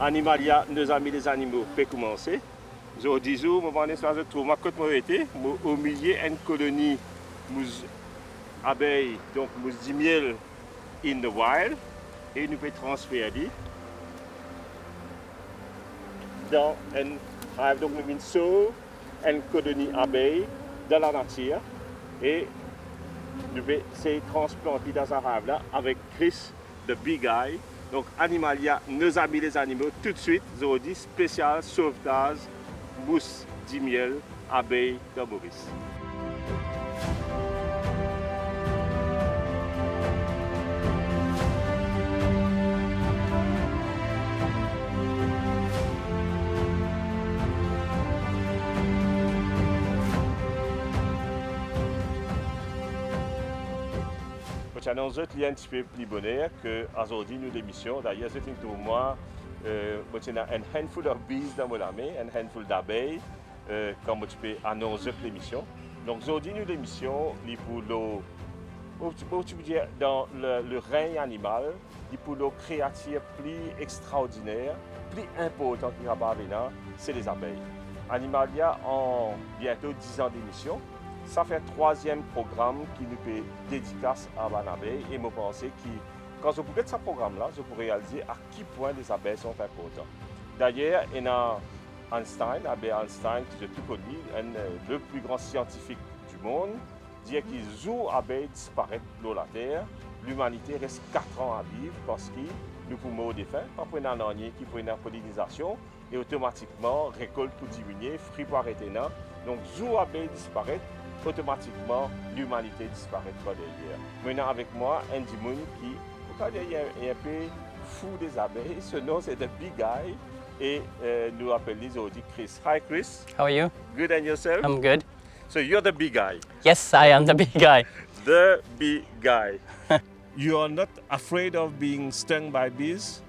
Animalia, nos amis les animaux, peut commencer. Zo disons, moment donné, je trouve ma côte été, au milieu d'une colonie Mous abeilles, donc Mous Dimiel in the wild, et nous pouvons transférer dans une hive, donc nous mettons une colonie abeilles dans la nature, et nous pouvons transplanter dans un hive là avec Chris, the big guy. Donc Animalia, nos amis les animaux, tout de suite, Zodi spécial Sovtaz, Mous, Dimiel, abeilles de Maurice. Je annonce qu'il y a un petit peu plus bonheur qu'aujourd'hui nous l'émission. D'ailleurs, c'est pour moi, j'ai un handful de bees dans mon armée, un handful d'abeilles, comme tu peux annoncer l'émission. Donc aujourd'hui nous l'émission, tu peux dire dans le règne animal, pour le créature plus extraordinaire, plus important qui va venir, c'est les abeilles. Animalia en bientôt 10 ans d'émission. Ça fait le 3e programme qui nous fait dédicace à l'abeille et je pense que quand je regarde ce programme-là, je pourrais réaliser à quel point les abeilles sont importantes. D'ailleurs, il y a Einstein, Einstein, qui est tout connu, le plus grand scientifique du monde, dit que si les abeilles disparaissent de la Terre, l'humanité reste 4 ans à vivre parce que nous pouvons au défunt, pas pour une année qui pour une pollinisation et automatiquement récolte pour diminuer, fruits pour arrêter. Donc, si les abeilles disparaissent, automatiquement l'humanité disparaîtra derrière. Maintenant avec moi, Andy Moon qui est un peu fou des abeilles. Ce nom c'est The Big Guy et nous appelons aujourd'hui Chris. Hi Chris. How are you? Good, and yourself? I'm good. So you're the big guy. Yes, I am the big guy. The big guy. You are not afraid of being stung by bees?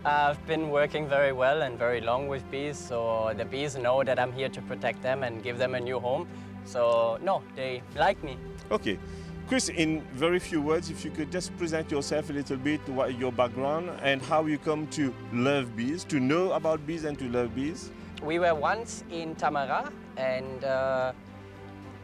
I've been working very well and very long with bees, so the bees know that I'm here to protect them and give them a new home. So, no, they like me. Okay. Chris, in very few words, if you could just present yourself a little bit, what your background and how you come to love bees, to know about bees and to love bees. We were once in Tamara and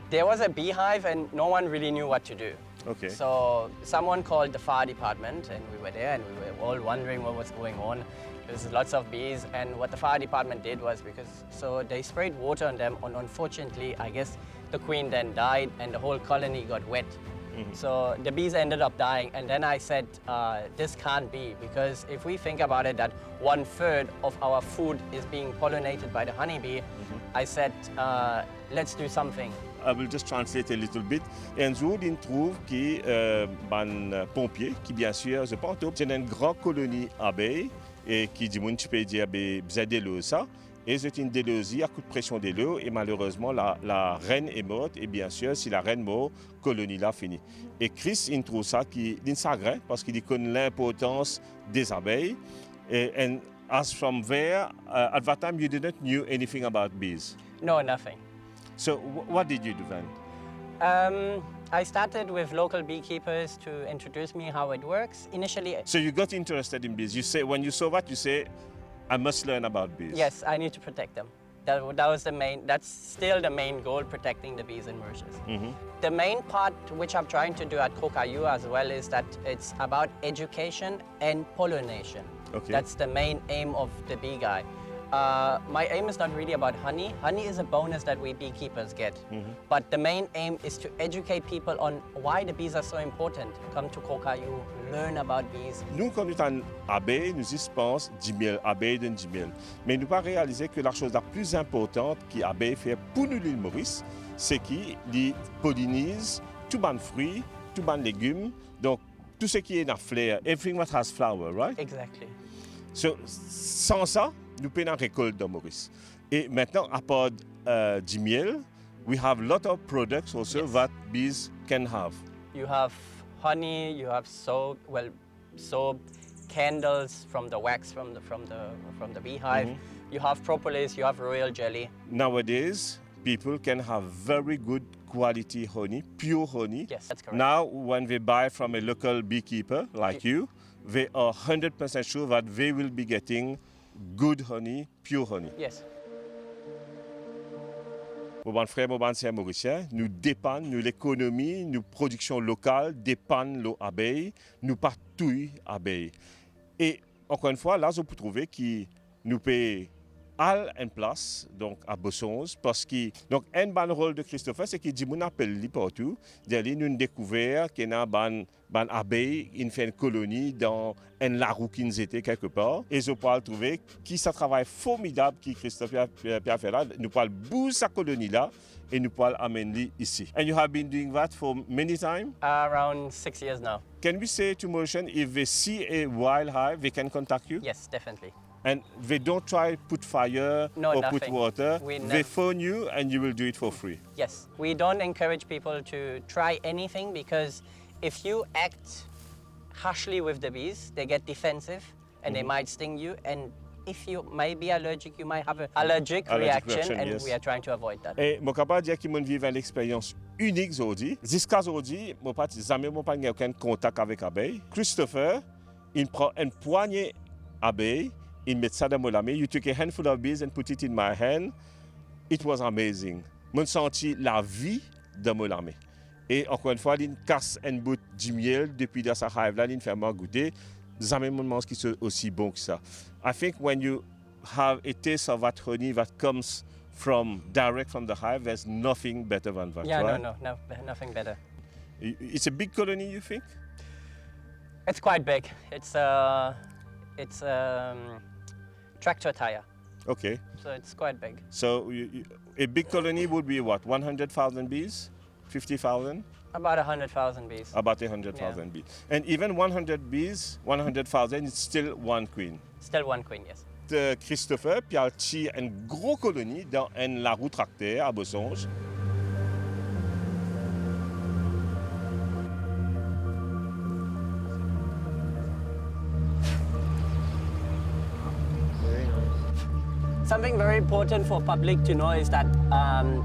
there was a beehive and no one really knew what to do. Okay. So someone called the fire department and we were there and we were all wondering what was going on. There's lots of bees and what the fire department did was so they sprayed water on them and unfortunately I guess the queen then died and the whole colony got wet. Mm-hmm. So the bees ended up dying and then I said this can't be because if we think about it that 1/3 of our food is being pollinated by the honeybee, I said let's do something. I will just translate a little bit. Et nous trouve que ban pompier qui bien sûr je pense c'est une grande colonie abeilles et qui dit tu peux dire besoin de l'eau ça et c'est une délosie à coup de pression de l'eau et malheureusement la reine est morte et bien sûr si la reine meurt colonie là fini. Et Chris il trouve ça qui est sagrin parce qu'il connaît l'importance des abeilles et and as from there at that time you didn't knew anything about bees. No, nothing. So what did you do then? I started with local beekeepers to introduce me how it works. Initially, so you got interested in bees. You say when you saw that, you say, "I must learn about bees." Yes, I need to protect them. That was the main. That's still the main goal: protecting the bees in Mauritius. Mm-hmm. The main part, which I'm trying to do at Kokayu as well, is that it's about education and pollination. Okay. That's the main aim of the bee guy. My aim is not really about honey. Honey is a bonus that we beekeepers get. Mm-hmm. But the main aim is to educate people on why the bees are so important. Come to Kokayu, learn about bees. Nous, quand nous sommes abeilles, nous y pensons Dimiel, abeilles de Dimiel. Mais nous pas réaliser que la chose la plus importante que l'abeille fait pour nous l'île Maurice, c'est qu'il pollinise tout bon fruits, tout bon légumes. Donc, tout ce qui est dans fleurs, everything that has flower, right? Exactly. So, sans ça, nous payons une récolte dans Maurice. Et maintenant, à part Dimiel, we have a lot of products also that bees can have. You have honey, you have soap, candles from the wax from the beehive. Mm-hmm. You have propolis, you have royal jelly. Nowadays, people can have very good quality honey, pure honey. Yes, that's correct. Now, when they buy from a local beekeeper like you, they are 100% sure that they will be getting good honey, pure honey. Yes. Mon frère, mon sœur mauricien, nous dépendons, nous l'économie, nous production locale dépendent de l'abeille, nous partouille abeille. Et encore une fois, là, je peux trouver que nous payons en place donc à Bossons parce que donc un bon rôle de Christopher c'est qu'il dit mon appel li partout d'aller nous découvert qu'il y a ban abeille il fait une colonie dans un larou qui nous était quelque part et je peux trouver qui ça travail formidable qui Christopher a fait là nous parle bout sa colonie là et nous pouvons amener ici. And you have been doing that for many times? Around 6 years now. Can we say to Mauritian if they see a wild hive they can contact you? Yes, definitely. And they don't try to put fire or nothing. put water. They phone you and you will do it for free. Yes. We don't encourage people to try anything because if you act harshly with the bees, they get defensive and they might sting you. And if you may be allergic, you might have an allergic reaction and yes. We are trying to avoid that. Et je peux dire que je vis une expérience unique aujourd'hui. Jusqu'à aujourd'hui, je n'ai jamais eu aucun contact avec l'abeille. Christopher, il prend une poignée d'abeilles. Il met ça dans mon lame. You took a handful of bees and put it in my hand. It was amazing. Je senti la vie dans mon lame. Et encore une fois, il casse un bout de Dimiel depuis dans sa hive là, il fait moi goûter. Jamais mon mange qui soit aussi bon que ça. I think when you have a taste of that honey that comes direct from the hive, there's nothing better than that. Yeah, right? no, nothing better. It's a big colony, you think? It's quite big. It's tractor tire. Okay. So it's quite big. So a big colony would be what? 100,000 bees? 50,000? About 100,000 bees. About 100,000 bees. And even 100 bees, 100,000 is still one queen. Still one queen, yes. Christopher, puis il tire une grosse colonie dans un larou tracteur à Bossonge. Something very important for public to know is that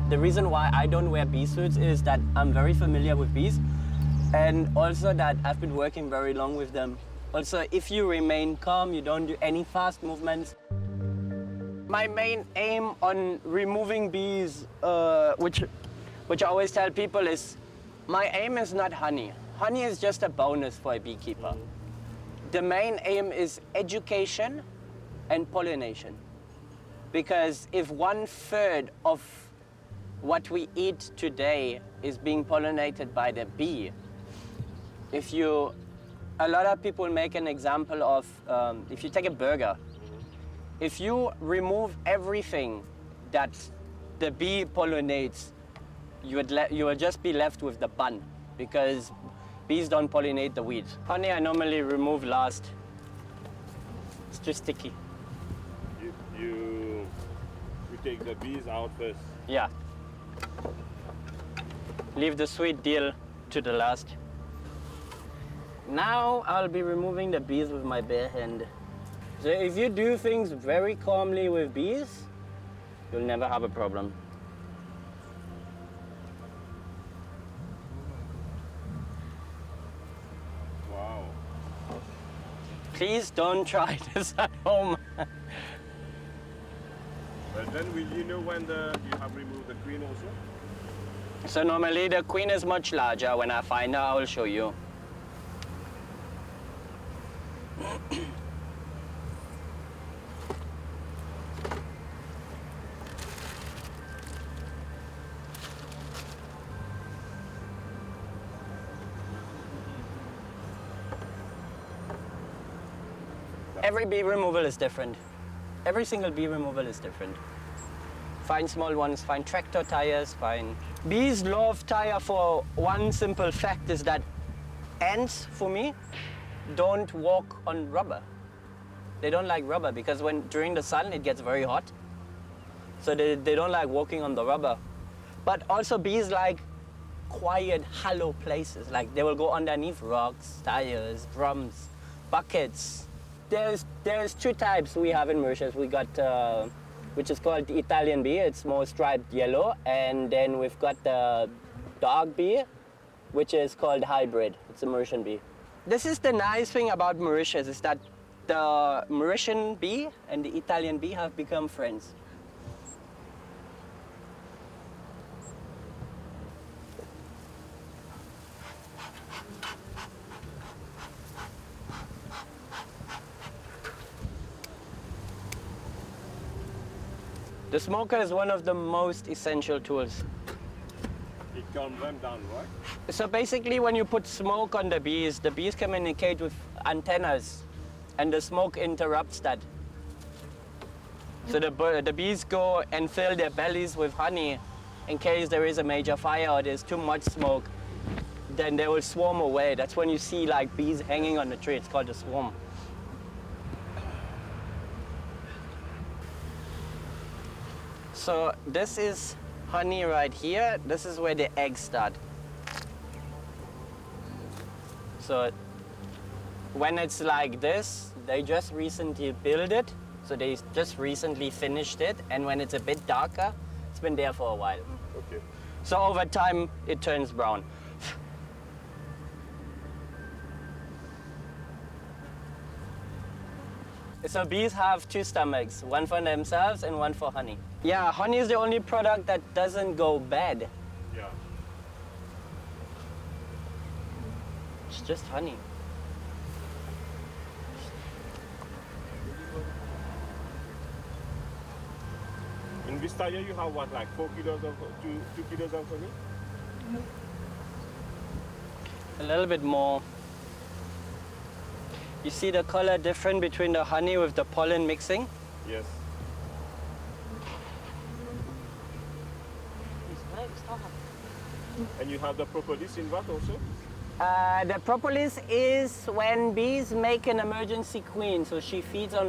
the reason why I don't wear bee suits is that I'm very familiar with bees and also that I've been working very long with them. Also, if you remain calm, you don't do any fast movements. My main aim on removing bees, which I always tell people is, my aim is not honey. Honey is just a bonus for a beekeeper. The main aim is education and pollination. Because if 1/3 of what we eat today is being pollinated by the bee, a lot of people make an example of, if you take a burger, if you remove everything that the bee pollinates, you will just be left with the bun, because bees don't pollinate the weeds. Honey I normally remove last. It's too sticky. You take the bees out first. Yeah. Leave the sweet deal to the last. Now I'll be removing the bees with my bare hand. So if you do things very calmly with bees, you'll never have a problem. Wow. Please don't try this at home. But then will you know when you have removed the queen also? So normally the queen is much larger. When I find her, I will show you. Every bee removal is different. Every single bee removal is different. Find small ones, find tractor tires, find... Bees love tire for one simple fact is that ants, for me, don't walk on rubber. They don't like rubber because during the sun it gets very hot. So they don't like walking on the rubber. But also bees like quiet, hollow places. Like they will go underneath rocks, tires, drums, buckets. There's two types we have in Mauritius. We got, which is called the Italian bee. It's more striped yellow. And then we've got the dog bee, which is called hybrid. It's a Mauritian bee. This is the nice thing about Mauritius is that The Mauritian bee and the Italian bee have become friends. The smoker is one of the most essential tools. It calms them down, right? So basically when you put smoke on the bees communicate with antennas and the smoke interrupts that. So the bees go and fill their bellies with honey in case there is a major fire or there's too much smoke. Then they will swarm away. That's when you see like bees hanging on the tree. It's called a swarm. So this is honey right here. This is where the eggs start. So when it's like this, they just recently built it. So they just recently finished it. And when it's a bit darker, it's been there for a while. Okay. So over time, it turns brown. So bees have two stomachs, one for themselves and one for honey. Yeah, honey is the only product that doesn't go bad. Yeah. It's just honey. In Vistaya, you have what, like 4 kilos of, 2 kilos of honey? A little bit more. You see the color different between the honey with the pollen mixing? Yes. And you have the propolis in that also? The propolis is when bees make an emergency queen, so she feeds on.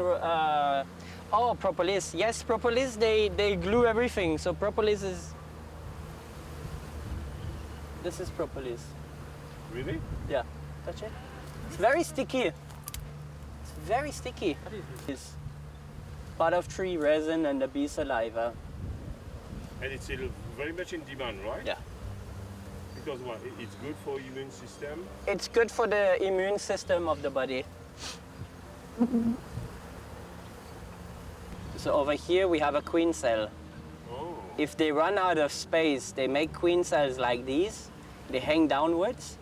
Oh, propolis. Yes, propolis. They glue everything. So propolis is. This is propolis. Really? Yeah. Touch it. It's very sticky. It's very sticky. What is this? It's part of tree resin and the bee saliva. And it's still very much in demand, right? Yeah. Because what? It's good for immune system. It's good for the immune system of the body. So over here we have a queen cell. Oh. If they run out of space, they make queen cells like these. They hang downwards.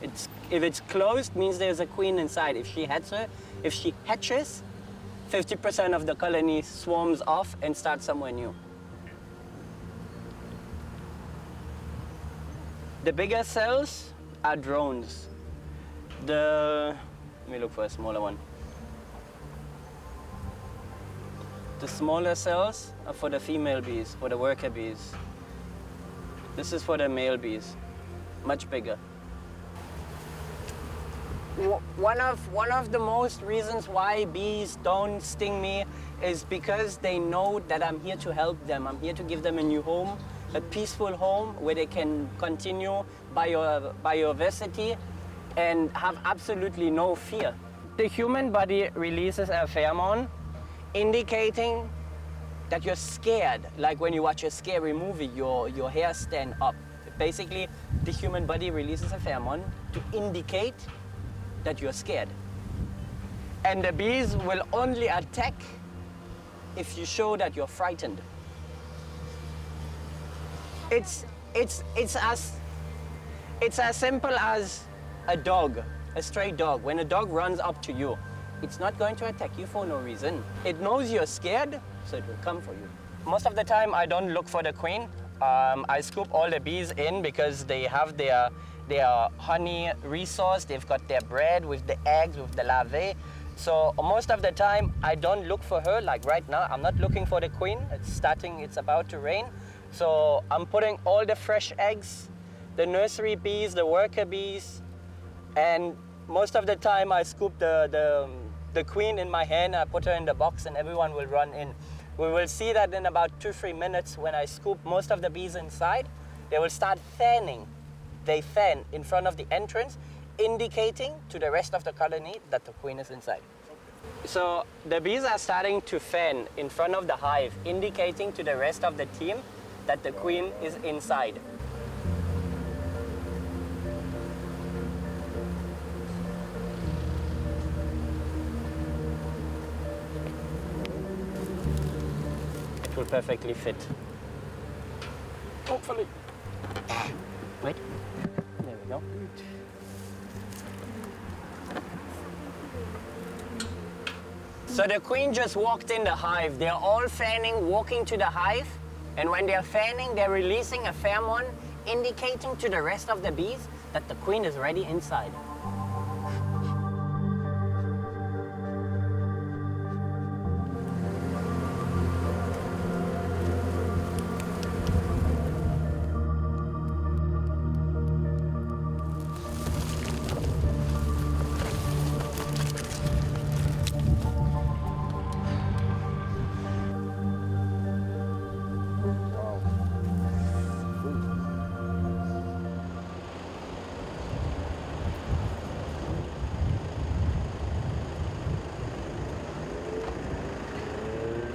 If it's closed, means there's a queen inside. If she hatches, 50% of the colony swarms off and starts somewhere new. The bigger cells are drones. Let me look for a smaller one. The smaller cells are for the female bees, for the worker bees. This is for the male bees, much bigger. One of the most reasons why bees don't sting me is because they know that I'm here to help them. I'm here to give them a new home, a peaceful home where they can continue biodiversity and have absolutely no fear. The human body releases a pheromone indicating that you're scared. Like when you watch a scary movie, your hair stand up. Basically, the human body releases a pheromone to indicate that you're scared. And the bees will only attack if you show that you're frightened. It's as simple as a dog, a stray dog. When a dog runs up to you, it's not going to attack you for no reason. It knows you're scared, so it will come for you. Most of the time, I don't look for the queen. I scoop all the bees in because they have their honey resource. They've got their bread with the eggs, with the larvae. So most of the time, I don't look for her. Like right now, I'm not looking for the queen. It's about to rain. So I'm putting all the fresh eggs, the nursery bees, the worker bees, and most of the time I scoop the queen in my hand, I put her in the box and everyone will run in. We will see that in about 2-3 minutes when I scoop most of the bees inside, they will start fanning. They fan in front of the entrance, indicating to the rest of the colony that the queen is inside. So the bees are starting to fan in front of the hive, indicating to the rest of the team that the queen is inside. perfectly fit. Hopefully. Wait. There we go. So the queen just walked in the hive. They're all fanning, walking to the hive. And when they're fanning, they're releasing a pheromone, indicating to the rest of the bees that the queen is ready inside.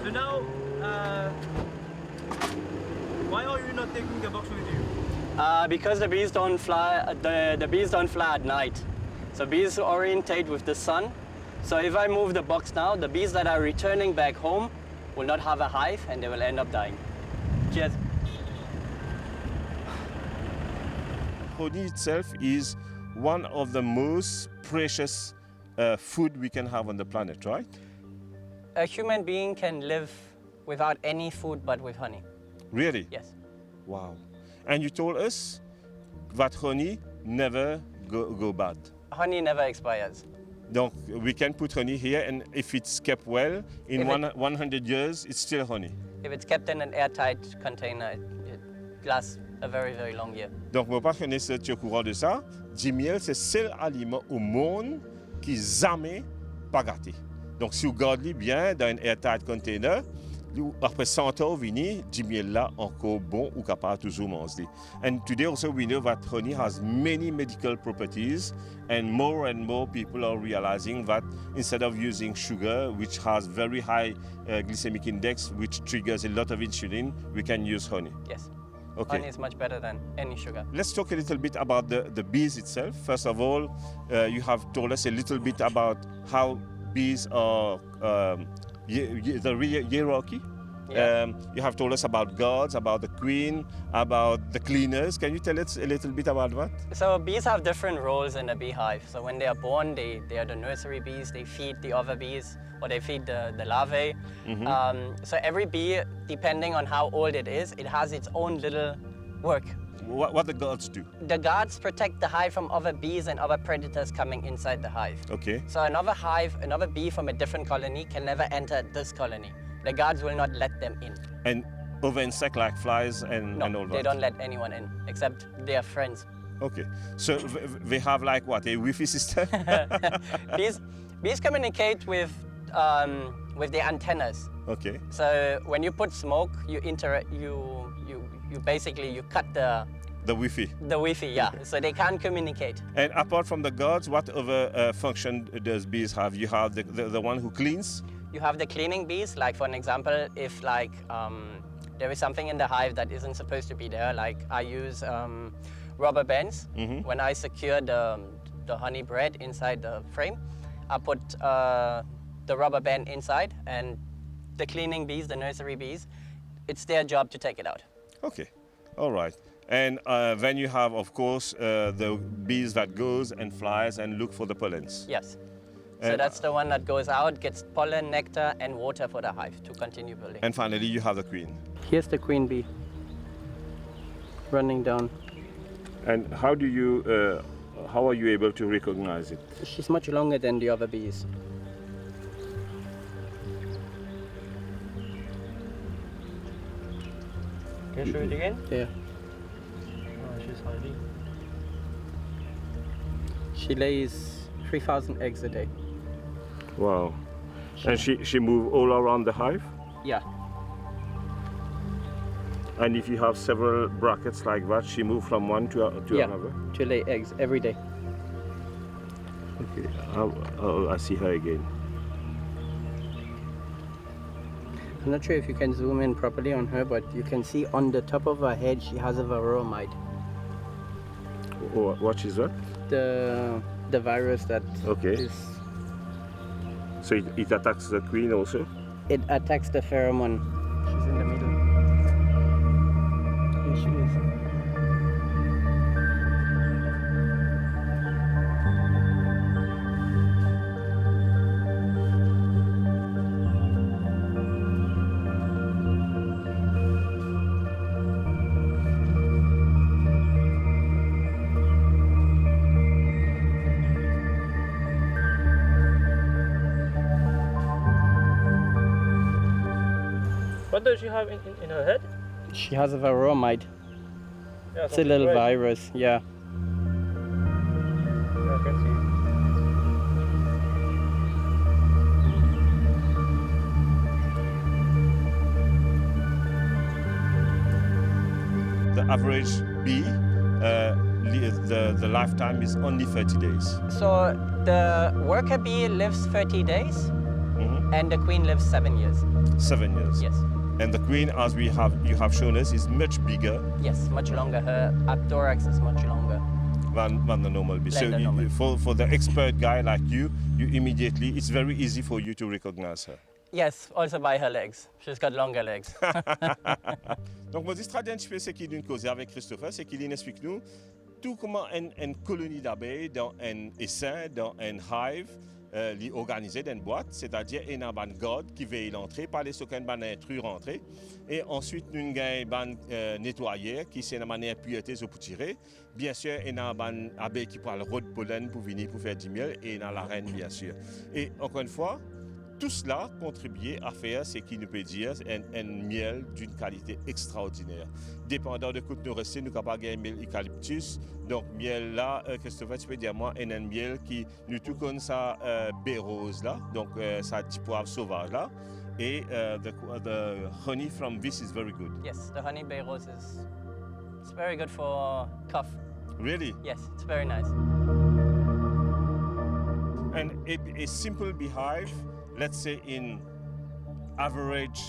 So now, why are you not taking the box with you? Because the bees don't fly. The bees don't fly at night. So bees orientate with the sun. So if I move the box now, the bees that are returning back home will not have a hive and they will end up dying. Cheers. Honey itself is one of the most precious food we can have on the planet, right? A human being can live without any food but with honey. Really? Yes. Wow. And you told us that honey never go bad. Honey never expires. Donc, we can put honey here, and if it's kept well, in If it- 100 years, it's still honey. If it's kept in an airtight container, it lasts a very, very long year. Donc, moi, pas connaissais au courant de ça. Dimiel, c'est le seul aliment au monde qui n'est jamais pas gâté. Donc, si vous gardez bien dans un airtight container, après 100 ans, vini, Dimiel là encore bon ou capable toujours manger. And today also we know that honey has many medical properties, and more people are realizing that instead of using sugar, which has very high glycemic index, which triggers a lot of insulin, we can use honey. Yes. Okay. Honey is much better than any sugar. Let's talk a little bit about the bees itself. First of all, you have told us a little bit about how bees are, the hierarchy. Yeah. You have told us about guards, about the queen, about the cleaners. Can you tell us a little bit about that? So bees have different roles in the beehive. So when they are born, they are the nursery bees. They feed the other bees, or they feed the larvae. So every bee, depending on how old it is, it has its own little work. What the guards do? The guards protect the hive from other bees and other predators coming inside the hive. Okay. So another bee from a different colony can never enter this colony. The guards will not let them in. And other insects like flies and all that? They don't let anyone in, except their friends. Okay. So they have like what, a Wi-Fi system? Bees communicate with their antennas. Okay. So when you put smoke, you basically cut the Wi-Fi. The Wi-Fi, yeah. So they can't communicate. And apart from the guards, what other function does bees have? You have the one who cleans? You have the cleaning bees, like for an example, if like there is something in the hive that isn't supposed to be there, like I use rubber bands. When I secure the honey bread inside the frame, I put the rubber band inside, and the cleaning bees, the nursery bees, it's their job to take it out. Okay, all right. And then you have, of course, the bees that goes and flies and look for the pollens. Yes. So And- that's the one that goes out, gets pollen, nectar, and water for the hive to continue building. And finally, you have the queen. Here's the queen bee running down. And how are you able to recognize it? She's much longer than the other bees. Can you show it again? Yeah. Oh, she's hiding. She lays 3,000 eggs a day. Wow. And she moves all around the hive? Yeah. And if you have several brackets like that, she moves from one to Yeah. another? To lay eggs every day. Okay, I see her again. I'm not sure if you can zoom in properly on her, but you can see on the top of her head she has a varroa mite. What is that? The virus that Okay. is, So it attacks the queen also? it attacks the pheromone. She's in the middle. does she have in her head? She has a varroa mite. Yeah, It's a little virus, yeah. I can see. The average bee, the lifetime is only 30 days. So the worker bee lives 30 days and the queen lives 7 years. 7 years. Yes. And the queen, as you have shown us, is much bigger Yes, much longer. Her abthorax is much longer. than the normal bee. Than the normal. For the expert guy like you immediately, it's very easy for you to recognize her. Yes, also by her legs. She's got longer legs. Donc, moi, dis très ce c'est qu'il nous cause avec Christopher, c'est qu'il nous explique nous tout comment une colonie d'abeilles dans un essaim, dans un hive, organisé dans une boîte, c'est-à-dire il y a un garde qui veille l'entrée, pas les sockets ban intrus rentrer, et ensuite nous avons un nettoyeur qui c'est une manière pureté pour tirer. Bien sûr, il y a un abeille qui prend le rôle de pollen pour venir pour faire du miel, et il y a la reine bien sûr. Et encore une fois, tout cela contribue à faire ce qui nous peut dire un miel d'une qualité extraordinaire. Dépendant de quoi nous restons, nous sommes capables de miel eucalyptus. Donc, miel là, Christopher, tu peux dire moi, un miel qui nous tout comme ça, baie rose là, donc ça petit poivre sauvage là. Et the honey from this is very good. Yes, the honey bay rose it's very good for cough. Really? Yes, it's very nice. And a simple beehive, let's say in average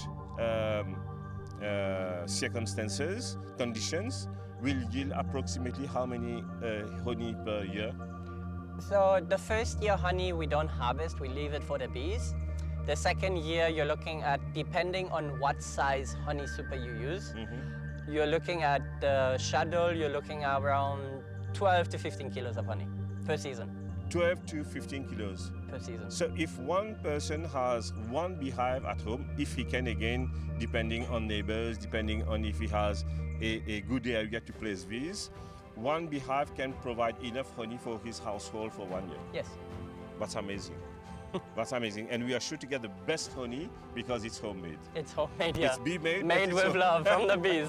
circumstances, conditions, will yield approximately how many honey per year? So the first year honey we don't harvest, we leave it for the bees. The second year you're looking at, depending on what size honey super you use, you're looking at the shuttle, you're looking at around 12 to 15 kilos of honey per season. 12 to 15 kilos. Per season. So if one person has one beehive at home, if he can again, depending on neighbors, depending on if he has a good area to place bees, one beehive can provide enough honey for his household for 1 year. Yes. That's amazing. That's amazing. And we are sure to get the best honey because it's homemade. It's homemade, yeah. It's bee made. Made with love from the bees.